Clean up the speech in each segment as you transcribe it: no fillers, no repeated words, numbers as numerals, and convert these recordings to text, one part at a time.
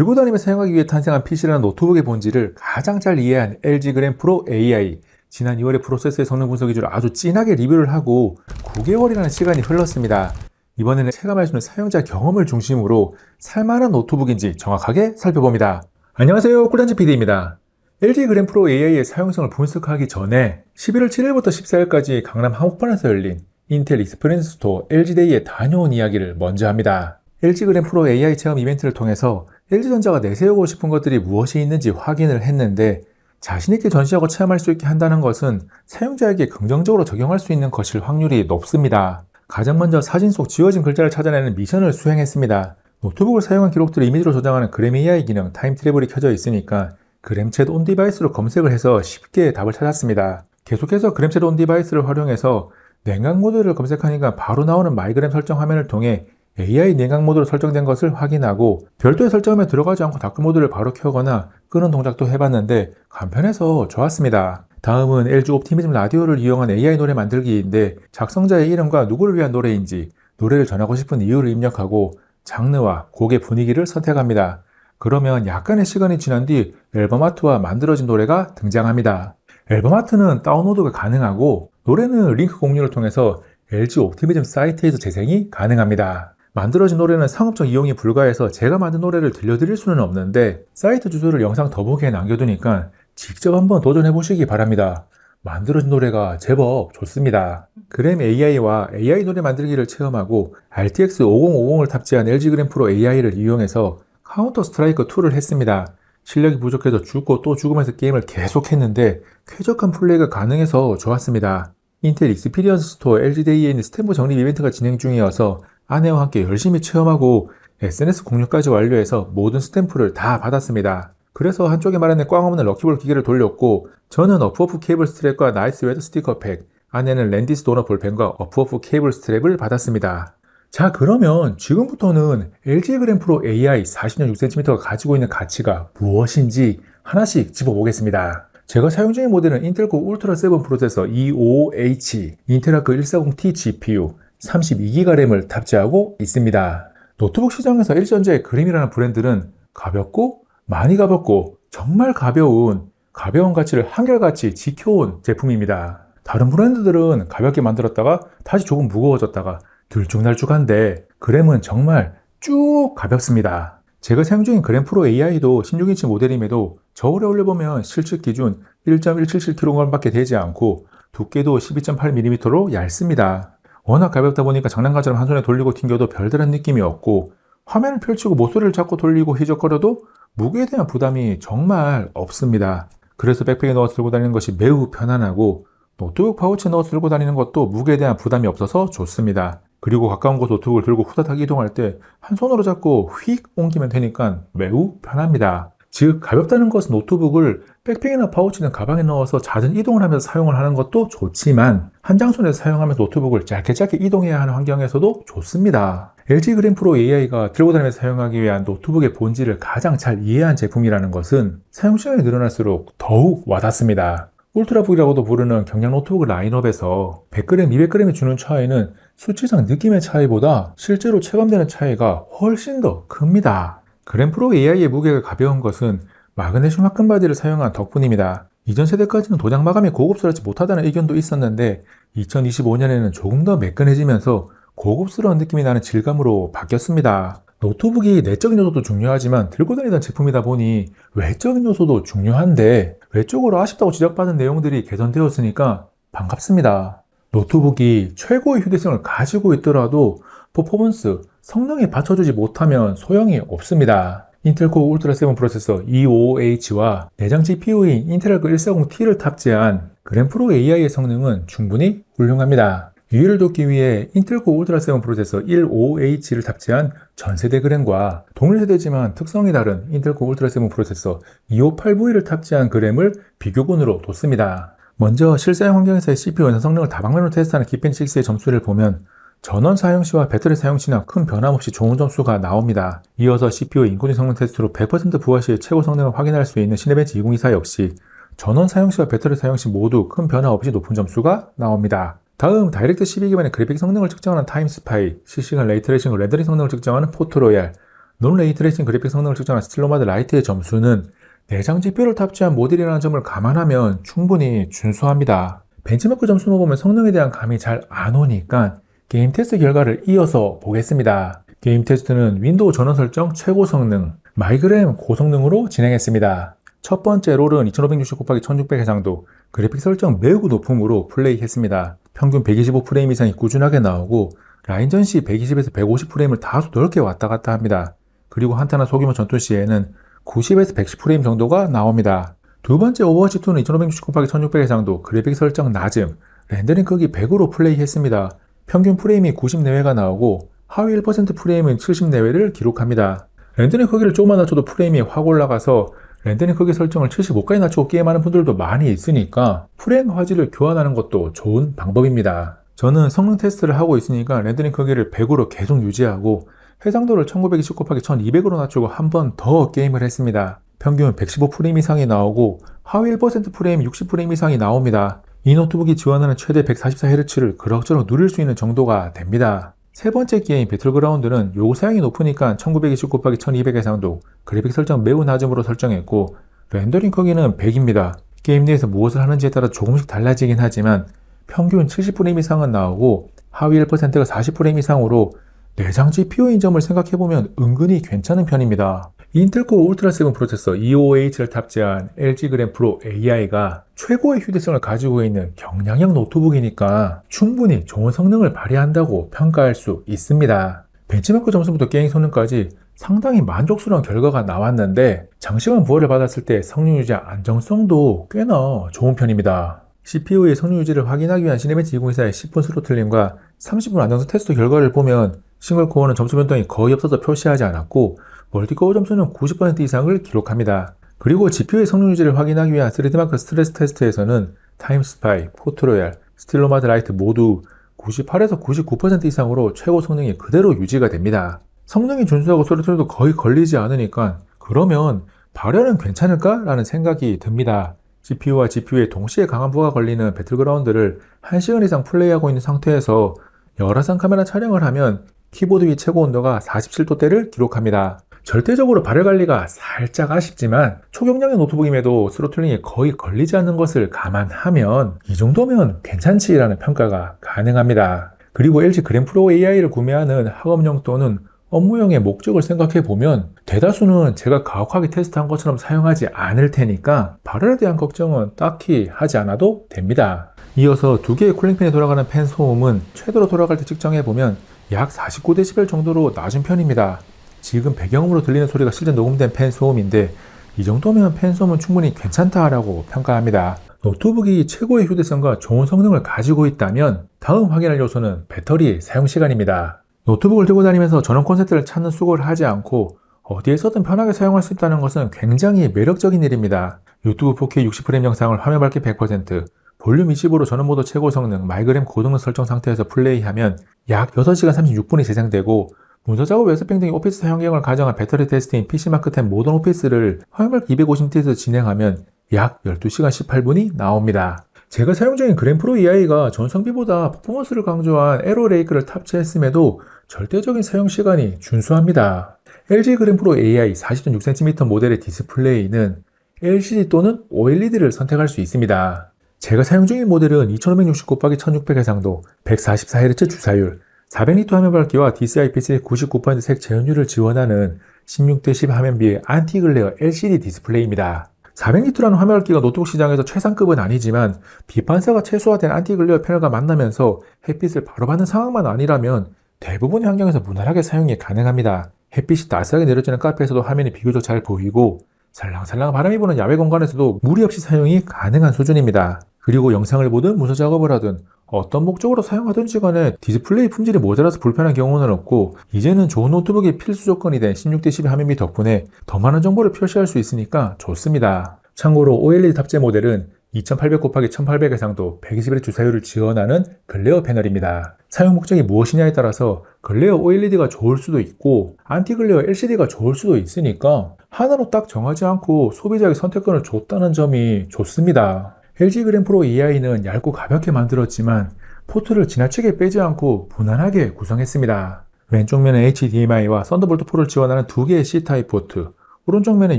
들고 다니며 사용하기 위해 탄생한 PC라는 노트북의 본질을 가장 잘 이해한 LG 그램 프로 AI. 지난 2월에 프로세서의 성능 분석 위주로 아주 진하게 리뷰를 하고 9개월이라는 시간이 흘렀습니다. 이번에는 체감할 수 있는 사용자 경험을 중심으로 살만한 노트북인지 정확하게 살펴봅니다. 안녕하세요, 꿀단지 PD입니다. LG 그램 프로 AI의 사용성을 분석하기 전에 11월 7일부터 14일까지 강남 한복판에서 열린 인텔 익스피리언스 스토어 LG데이에 다녀온 이야기를 먼저 합니다. LG 그램 프로 AI 체험 이벤트를 통해서 LG전자가 내세우고 싶은 것들이 무엇이 있는지 확인을 했는데, 자신있게 전시하고 체험할 수 있게 한다는 것은 사용자에게 긍정적으로 적용할 수 있는 것일 확률이 높습니다. 가장 먼저 사진 속 지워진 글자를 찾아내는 미션을 수행했습니다. 노트북을 사용한 기록들을 이미지로 저장하는 그램 AI 기능 타임 트래블이 켜져 있으니까 그램챗 온 디바이스로 검색을 해서 쉽게 답을 찾았습니다. 계속해서 그램챗 온 디바이스를 활용해서 냉각 모드를 검색하니까 바로 나오는 마이그램 설정 화면을 통해 AI 냉각 모드로 설정된 것을 확인하고, 별도의 설정에 들어가지 않고 다크 모드를 바로 켜거나 끄는 동작도 해봤는데 간편해서 좋았습니다. 다음은 LG 옵티미즘 라디오를 이용한 AI 노래 만들기인데, 작성자의 이름과 누구를 위한 노래인지, 노래를 전하고 싶은 이유를 입력하고 장르와 곡의 분위기를 선택합니다. 그러면 약간의 시간이 지난 뒤 앨범 아트와 만들어진 노래가 등장합니다. 앨범 아트는 다운로드가 가능하고, 노래는 링크 공유를 통해서 LG 옵티미즘 사이트에서 재생이 가능합니다. 만들어진 노래는 상업적 이용이 불가해서 제가 만든 노래를 들려드릴 수는 없는데, 사이트 주소를 영상 더보기에 남겨두니까 직접 한번 도전해보시기 바랍니다. 만들어진 노래가 제법 좋습니다. 그램 AI와 AI 노래 만들기를 체험하고 RTX 5050을 탑재한 LG 그램 프로 AI를 이용해서 카운터 스트라이커 2를 했습니다. 실력이 부족해서 죽고 또 죽으면서 게임을 계속했는데 쾌적한 플레이가 가능해서 좋았습니다. 인텔 익스피리언스 스토어 LG데이에 있는 스탬프 적립 이벤트가 진행 중이어서 아내와 함께 열심히 체험하고 SNS 공유까지 완료해서 모든 스탬프를 다 받았습니다. 그래서 한쪽에 마련된 꽝 없는 럭키볼 기계를 돌렸고, 저는 어프어프 케이블 스트랩과 나이스 웨드 스티커 팩, 아내는 랜디스 도너 볼펜과 어프어프 케이블 스트랩을 받았습니다. 자, 그러면 지금부터는 LG 그램 프로 AI 40년 6cm가 가지고 있는 가치가 무엇인지 하나씩 짚어보겠습니다. 제가 사용 중인 모델은 인텔 코 울트라 7 프로세서 25H, 인텔 아크 140T GPU, 32GB 램을 탑재하고 있습니다. 노트북 시장에서 LG전자의 그램이라는 브랜드는 가볍고 많이 가볍고 정말 가벼운 가치를 한결같이 지켜온 제품입니다. 다른 브랜드들은 가볍게 만들었다가 다시 조금 무거워졌다가 들쭉날쭉한데, 그램은 정말 쭉 가볍습니다. 제가 사용 중인 그램 프로 AI도 16인치 모델임에도 저울에 올려보면 실측 기준 1.177kg 밖에 되지 않고 두께도 12.8mm로 얇습니다. 워낙 가볍다 보니까 장난감처럼 한 손에 돌리고 튕겨도 별다른 느낌이 없고, 화면을 펼치고 모서리를 잡고 돌리고 휘적거려도 무게에 대한 부담이 정말 없습니다. 그래서 백팩에 넣어서 들고 다니는 것이 매우 편안하고, 노트북 파우치에 넣어서 들고 다니는 것도 무게에 대한 부담이 없어서 좋습니다. 그리고 가까운 곳 노트북을 들고 후다닥 이동할 때 한 손으로 잡고 휙 옮기면 되니까 매우 편합니다. 즉, 가볍다는 것은 노트북을 백팩이나 파우치나 가방에 넣어서 잦은 이동을 하면서 사용을 하는 것도 좋지만, 한 장손에서 사용하면서 노트북을 짧게 이동해야 하는 환경에서도 좋습니다. LG 그램 프로 AI가 들고 다니면서 사용하기 위한 노트북의 본질을 가장 잘 이해한 제품이라는 것은 사용 시간이 늘어날수록 더욱 와닿습니다. 울트라북이라고도 부르는 경량 노트북 라인업에서 100g, 200g이 주는 차이는 수치상 느낌의 차이보다 실제로 체감되는 차이가 훨씬 더 큽니다. 그램 프로 AI의 무게가 가벼운 것은 마그네슘 합금 바디를 사용한 덕분입니다. 이전 세대까지는 도장 마감이 고급스럽지 못하다는 의견도 있었는데, 2025년에는 조금 더 매끈해지면서 고급스러운 느낌이 나는 질감으로 바뀌었습니다. 노트북이 내적인 요소도 중요하지만 들고 다니던 제품이다 보니 외적인 요소도 중요한데, 외적으로 아쉽다고 지적받은 내용들이 개선되었으니까 반갑습니다. 노트북이 최고의 휴대성을 가지고 있더라도 퍼포먼스, 성능에 받쳐주지 못하면 소용이 없습니다. 인텔 코어 울트라 7 프로세서 25H와 내장 GPU인 인텔 아크 140T를 탑재한 그램 프로 AI의 성능은 충분히 훌륭합니다. 유의를 돕기 위해 인텔 코어 울트라 7 프로세서 15H를 탑재한 전세대 그램과 동일세대지만 특성이 다른 인텔 코어 울트라 7 프로세서 258V를 탑재한 그램을 비교군으로 뒀습니다. 먼저 실사용 환경에서의 CPU 연산 성능을 다방면으로 테스트하는 기펜치 6의 점수를 보면 전원 사용시와 배터리 사용시나 큰 변함없이 좋은 점수가 나옵니다. 이어서 CPU 인코딩 성능 테스트로 100% 부하 시의 최고 성능을 확인할 수 있는 시네벤치 2024 역시 전원 사용시와 배터리 사용시 모두 큰 변화 없이 높은 점수가 나옵니다. 다음 다이렉트 12 기반의 그래픽 성능을 측정하는 타임스파이, 실시간 레이트레이싱 렌더링 성능을 측정하는 포트로얄, 논 레이트레이싱 그래픽 성능을 측정한 스틸로마드 라이트의 점수는 내장 GPU를 탑재한 모델이라는 점을 감안하면 충분히 준수합니다. 벤치마크 점수만 보면 성능에 대한 감이 잘 안 오니까 게임 테스트 결과를 이어서 보겠습니다. 게임 테스트는 윈도우 전원 설정 최고 성능, 마이그램 고성능으로 진행했습니다. 첫 번째 롤은 2560x1600 해상도, 그래픽 설정 매우 높음으로 플레이했습니다. 평균 125프레임 이상이 꾸준하게 나오고 라인전 시 120에서 150프레임을 다소 넓게 왔다 갔다 합니다. 그리고 한타나 소규모 전투 시에는 90에서 110프레임 정도가 나옵니다. 두 번째 오버워치2는 2560x1600 해상도, 그래픽 설정 낮음, 렌더링 크기 100으로 플레이했습니다. 평균 프레임이 90 내외가 나오고 하위 1% 프레임은 70 내외를 기록합니다. 렌더링 크기를 조금만 낮춰도 프레임이 확 올라가서 렌더링 크기 설정을 75까지 낮추고 게임하는 분들도 많이 있으니까 프레임 화질을 교환하는 것도 좋은 방법입니다. 저는 성능 테스트를 하고 있으니까 렌더링 크기를 100으로 계속 유지하고 해상도를 1920x1200으로 낮추고 한 번 더 게임을 했습니다. 평균 115프레임 이상이 나오고 하위 1% 프레임 60프레임 이상이 나옵니다. 이 노트북이 지원하는 최대 144Hz를 그럭저럭 누릴 수 있는 정도가 됩니다. 세 번째 게임 배틀그라운드는 요구 사양이 높으니까 1920x1200 해상도, 그래픽 설정 매우 낮음으로 설정했고 렌더링 크기는 100입니다. 게임 내에서 무엇을 하는지에 따라 조금씩 달라지긴 하지만 평균 70프레임 이상은 나오고 하위 1%가 40프레임 이상으로 내장 GPU인 점을 생각해보면 은근히 괜찮은 편입니다. 인텔코어 울트라 7 프로세서 255H를 탑재한 LG 그램 프로 AI가 최고의 휴대성을 가지고 있는 경량형 노트북이니까 충분히 좋은 성능을 발휘한다고 평가할 수 있습니다. 벤치마크 점수부터 게임 성능까지 상당히 만족스러운 결과가 나왔는데 장시간 부하를 받았을 때 성능 유지와 안정성도 꽤나 좋은 편입니다. CPU의 성능 유지를 확인하기 위한 시네매틱 2024의 10분 스로틀링과 30분 안정성 테스트 결과를 보면 싱글코어는 점수 변동이 거의 없어서 표시하지 않았고 멀티코어 점수는 90% 이상을 기록합니다. 그리고 GPU의 성능 유지를 확인하기 위한 3D마크 스트레스 테스트에서는 타임스파이, 포트로얄, 스틸로마드 라이트 모두 98에서 99% 이상으로 최고 성능이 그대로 유지가 됩니다. 성능이 준수하고 스로틀도 거의 걸리지 않으니까 그러면 발열은 괜찮을까? 라는 생각이 듭니다. CPU와 GPU에 동시에 강한 부하가 걸리는 배틀그라운드를 1시간 이상 플레이하고 있는 상태에서 열화상 카메라 촬영을 하면 키보드 위 최고 온도가 47도대를 기록합니다. 절대적으로 발열 관리가 살짝 아쉽지만 초경량의 노트북임에도 스로틀링이 거의 걸리지 않는 것을 감안하면 이 정도면 괜찮지라는 평가가 가능합니다. 그리고 LG 그램 프로 AI를 구매하는 학업용 또는 업무용의 목적을 생각해보면 대다수는 제가 가혹하게 테스트한 것처럼 사용하지 않을 테니까 발열에 대한 걱정은 딱히 하지 않아도 됩니다. 이어서 두 개의 쿨링팬이 돌아가는 팬 소음은 최대로 돌아갈 때 측정해보면 약 49dB 정도로 낮은 편입니다. 지금 배경음으로 들리는 소리가 실제 녹음된 팬 소음인데 이 정도면 팬 소음은 충분히 괜찮다라고 평가합니다. 노트북이 최고의 휴대성과 좋은 성능을 가지고 있다면 다음 확인할 요소는 배터리 사용 시간입니다. 노트북을 들고 다니면서 전원 콘센트를 찾는 수고를 하지 않고 어디에서든 편하게 사용할 수 있다는 것은 굉장히 매력적인 일입니다. 유튜브 4K 60프레임 영상을 화면 밝기 100%, 볼륨 20으로 전원 모드 최고 성능, 마이그램 고성능 설정 상태에서 플레이하면 약 6시간 36분이 재생되고 문서 작업, 웹서핑 등의 오피스 사용경을 가정한 배터리 테스트인 PC마크10 모던 오피스를 화면 밝기 250T에서 진행하면 약 12시간 18분이 나옵니다. 제가 사용 중인 그램 프로 AI가 전성비보다 퍼포먼스를 강조한 에러 레이크를 탑재했음에도 절대적인 사용 시간이 준수합니다. LG 그램 프로 AI 40.6cm 모델의 디스플레이는 LCD 또는 OLED를 선택할 수 있습니다. 제가 사용 중인 모델은 2560x1600 해상도, 144Hz 주사율, 400니트 화면 밝기와 DCI-P3 99% 색 재현율을 지원하는 16:10 화면비의 안티글레어 LCD 디스플레이입니다. 400니트라는 화면 밝기가 노트북 시장에서 최상급은 아니지만 비판사가 최소화된 안티글레어 패널과 만나면서 햇빛을 바로 받는 상황만 아니라면 대부분의 환경에서 무난하게 사용이 가능합니다. 햇빛이 따스하게 내려지는 카페에서도 화면이 비교적 잘 보이고 살랑살랑 바람이 부는 야외 공간에서도 무리 없이 사용이 가능한 수준입니다. 그리고 영상을 보든 문서 작업을 하든 어떤 목적으로 사용하든지 간에 디스플레이 품질이 모자라서 불편한 경우는 없고 이제는 좋은 노트북이 필수 조건이 된 16:12 화면비 덕분에 더 많은 정보를 표시할 수 있으니까 좋습니다. 참고로 OLED 탑재 모델은 2800x1800 해상도 120Hz 주사율을 지원하는 글레어 패널입니다. 사용 목적이 무엇이냐에 따라서 글레어 OLED가 좋을 수도 있고 안티글레어 LCD가 좋을 수도 있으니까 하나로 딱 정하지 않고 소비자에게 선택권을 줬다는 점이 좋습니다. LG 그램 프로 AI는 얇고 가볍게 만들었지만 포트를 지나치게 빼지 않고 무난하게 구성했습니다. 왼쪽 면에 HDMI와 썬더볼트 4를 지원하는 두 개의 C타입 포트, 오른쪽 면에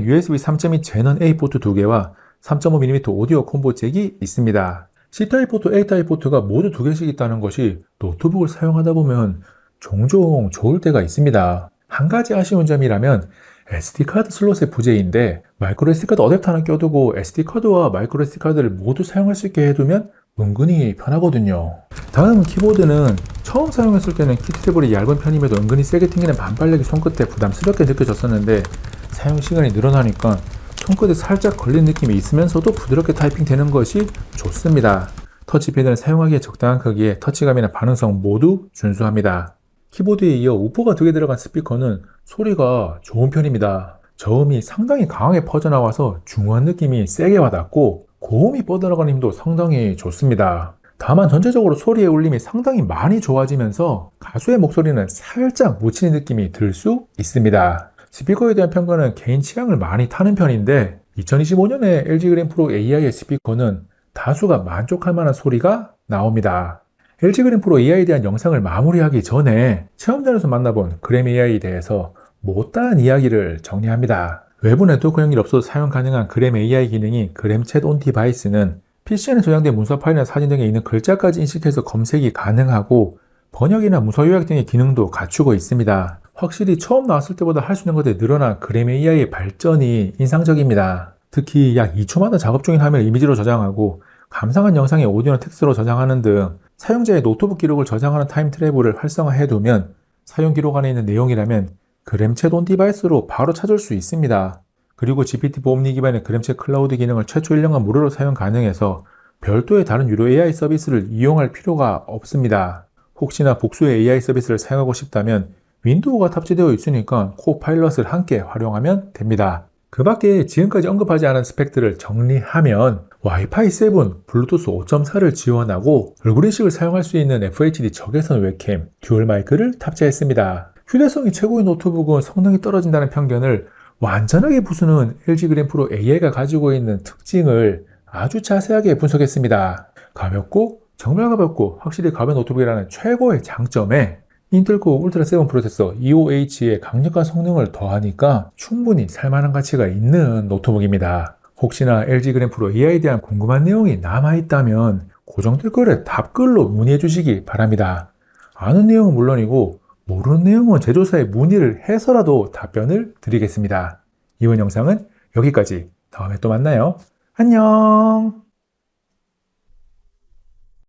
USB 3.2 제넌 A 포트 두 개와 3.5mm 오디오 콤보 잭이 있습니다. C타입 포트, A타입 포트가 모두 두 개씩 있다는 것이 노트북을 사용하다 보면 종종 좋을 때가 있습니다. 한 가지 아쉬운 점이라면 SD카드 슬롯의 부재인데, 마이크로 SD카드 어댑터 하나 껴두고 SD카드와 마이크로 SD카드를 모두 사용할 수 있게 해두면 은근히 편하거든요. 다음 키보드는 처음 사용했을 때는 키트레블이 얇은 편임에도 은근히 세게 튕기는 반발력이 손끝에 부담스럽게 느껴졌었는데, 사용 시간이 늘어나니까 손끝에 살짝 걸린 느낌이 있으면서도 부드럽게 타이핑 되는 것이 좋습니다. 터치패드는 사용하기에 적당한 크기에 터치감이나 반응성 모두 준수합니다. 키보드에 이어 우퍼가 두 개 들어간 스피커는 소리가 좋은 편입니다. 저음이 상당히 강하게 퍼져나와서 중후한 느낌이 세게 와닿고, 고음이 뻗어나가는 힘도 상당히 좋습니다. 다만 전체적으로 소리의 울림이 상당히 많이 좋아지면서 가수의 목소리는 살짝 묻히는 느낌이 들 수 있습니다. 스피커에 대한 평가는 개인 취향을 많이 타는 편인데, 2025년에 LG 그램 프로 AI의 스피커는 다수가 만족할 만한 소리가 나옵니다. LG 그램 프로 AI에 대한 영상을 마무리하기 전에 체험전에서 만나본 그램 AI에 대해서 못다한 이야기를 정리합니다. 외부 네트워크 연결 없어도 사용 가능한 그램 AI 기능인 그램 챗 온 디바이스는 PC에는 저장된 문서 파일이나 사진 등에 있는 글자까지 인식해서 검색이 가능하고, 번역이나 문서 요약 등의 기능도 갖추고 있습니다. 확실히 처음 나왔을 때보다 할 수 있는 것들이 늘어난 그램 AI의 발전이 인상적입니다. 특히 약 2초마다 작업 중인 화면을 이미지로 저장하고, 감상한 영상의 오디오나 텍스트로 저장하는 등 사용자의 노트북 기록을 저장하는 타임 트래블을 활성화해두면 사용 기록 안에 있는 내용이라면 그램챗 온 디바이스로 바로 찾을 수 있습니다. 그리고 GPT 보험리 기반의 그램챗 클라우드 기능을 최초 1년간 무료로 사용 가능해서 별도의 다른 유료 AI 서비스를 이용할 필요가 없습니다. 혹시나 복수의 AI 서비스를 사용하고 싶다면 윈도우가 탑재되어 있으니까 코파일럿을 함께 활용하면 됩니다. 그 밖에 지금까지 언급하지 않은 스펙들을 정리하면 와이파이 7, 블루투스 5.4를 지원하고 얼굴 인식을 사용할 수 있는 FHD 적외선 웹캠, 듀얼 마이크를 탑재했습니다. 휴대성이 최고의 노트북은 성능이 떨어진다는 편견을 완전하게 부수는 LG 그램 프로 AI가 가지고 있는 특징을 아주 자세하게 분석했습니다. 가볍고 정말 가볍고 확실히 가벼운 노트북이라는 최고의 장점에 인텔 코어 울트라 7 프로세서 EOH의 강력한 성능을 더하니까 충분히 살만한 가치가 있는 노트북입니다. 혹시나 LG 그램 프로 AI에 대한 궁금한 내용이 남아있다면 고정 댓글에 답글로 문의해 주시기 바랍니다. 아는 내용은 물론이고 모르는 내용은 제조사에 문의를 해서라도 답변을 드리겠습니다. 이번 영상은 여기까지. 다음에 또 만나요. 안녕.